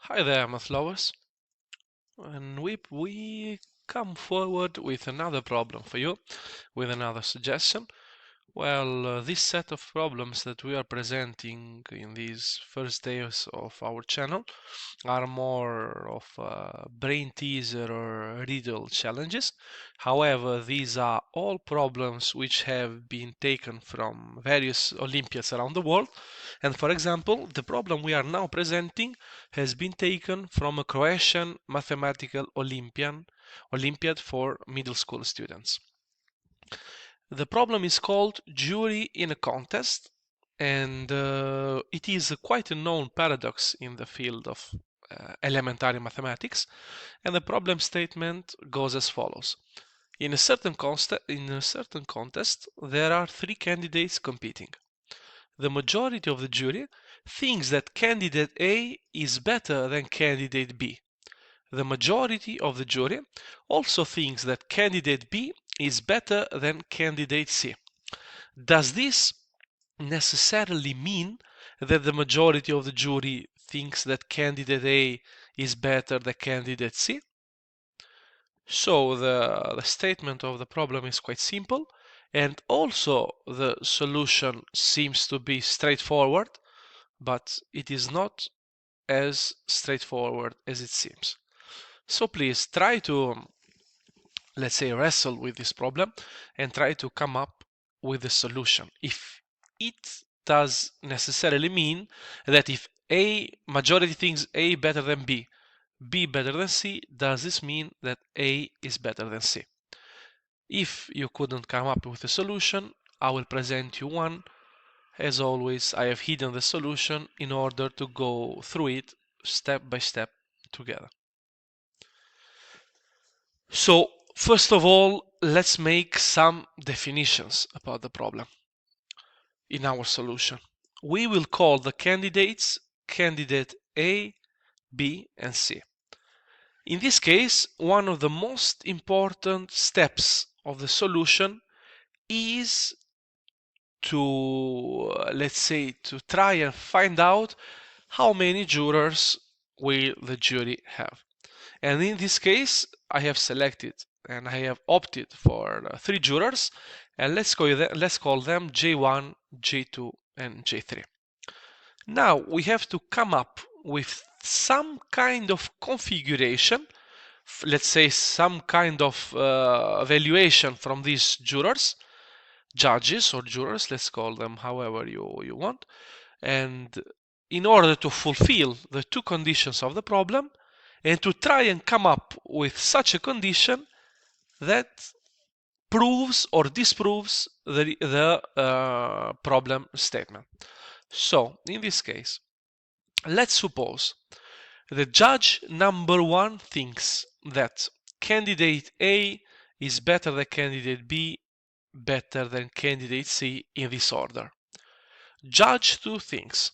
Hi there, math lovers, and we come forward with another problem for you, with another suggestion. Well, this set of problems that we are presenting in these first days of our channel are more of brain teaser or riddle challenges. However, these are all problems which have been taken from various Olympiads around the world. And for example, the problem we are now presenting has been taken from a Croatian mathematical Olympiad for middle school students. The problem is called jury in a contest, and it is quite a known paradox in the field of elementary mathematics. And the problem statement goes as follows. In a certain contest, there are three candidates competing. The majority of the jury thinks that candidate A is better than candidate B. The majority of the jury also thinks that candidate B is better than candidate C. Does this necessarily mean that the majority of the jury thinks that candidate A is better than candidate C? So the statement of the problem is quite simple, and also the solution seems to be straightforward, but it is not as straightforward as it seems. So please try to, let's say, wrestle with this problem and try to come up with a solution. If it does necessarily mean that if A majority thinks A better than B, B better than C, does this mean that A is better than C? If you couldn't come up with a solution, I will present you one. As always, I have hidden the solution in order to go through it step by step together. So, first of all, let's make some definitions about the problem in our solution. We will call the candidates candidate A, B, and C. In this case, one of the most important steps of the solution is to, let's say, to try and find out how many jurors will the jury have. And in this case, I have selected and I have opted for three jurors, and let's call them J1, J2, and J3. Now we have to come up with some kind of configuration, let's say some kind of evaluation from these judges or jurors, let's call them however you want. And in order to fulfill the two conditions of the problem, and to try and come up with such a condition that proves or disproves the problem statement. So, in this case, let's suppose the judge number one thinks that candidate A is better than candidate B, better than candidate C in this order. Judge 2 thinks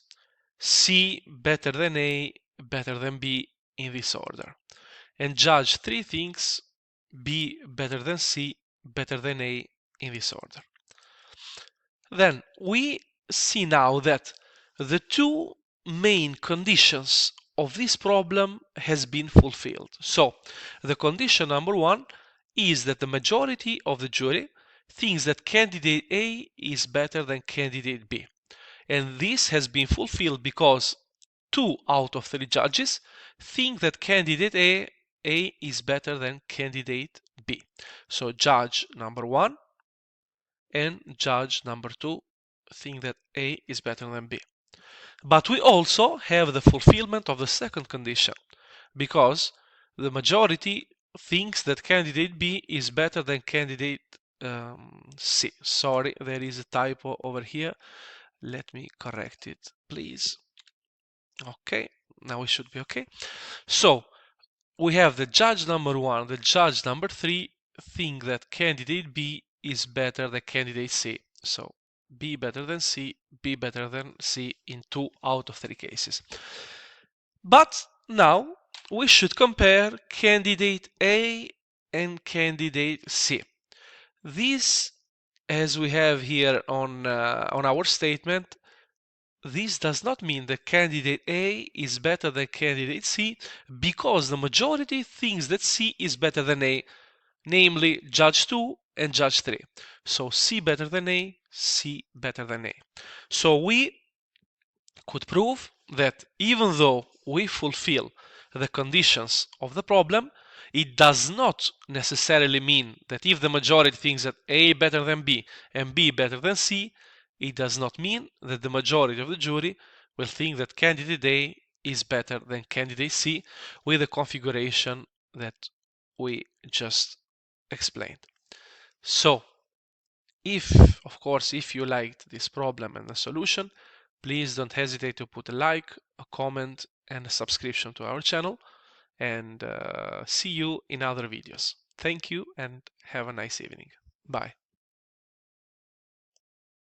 C better than A, better than B in this order. And judge 3 thinks B better than C, better than A in this order. Then we see now that the two main conditions of this problem has been fulfilled. So the condition number one is that the majority of the jury thinks that candidate A is better than candidate B. And this has been fulfilled because 2 out of 3 judges think that candidate A is better than candidate B. So judge number 1 and judge number 2 think that A is better than B. But we also have the fulfillment of the second condition, because the majority thinks that candidate B is better than candidate C. Sorry, there is a typo over here. Let me correct it, please. Okay, now we should be okay. So we have the judge number 1, the judge number 3 think that candidate B is better than candidate C. So B better than C, B better than C in 2 out of 3 cases. But now we should compare candidate A and candidate C. This, as we have here on our statement, this does not mean that candidate A is better than candidate C because the majority thinks that C is better than A, namely judge 2 and judge 3. So C better than A, C better than A. So we could prove that even though we fulfill the conditions of the problem, it does not necessarily mean that if the majority thinks that A better than B and B better than C, it does not mean that the majority of the jury will think that candidate A is better than candidate C with the configuration that we just explained. So, of course, if you liked this problem and the solution, please don't hesitate to put a like, a comment, and a subscription to our channel. And see you in other videos. Thank you and have a nice evening. Bye.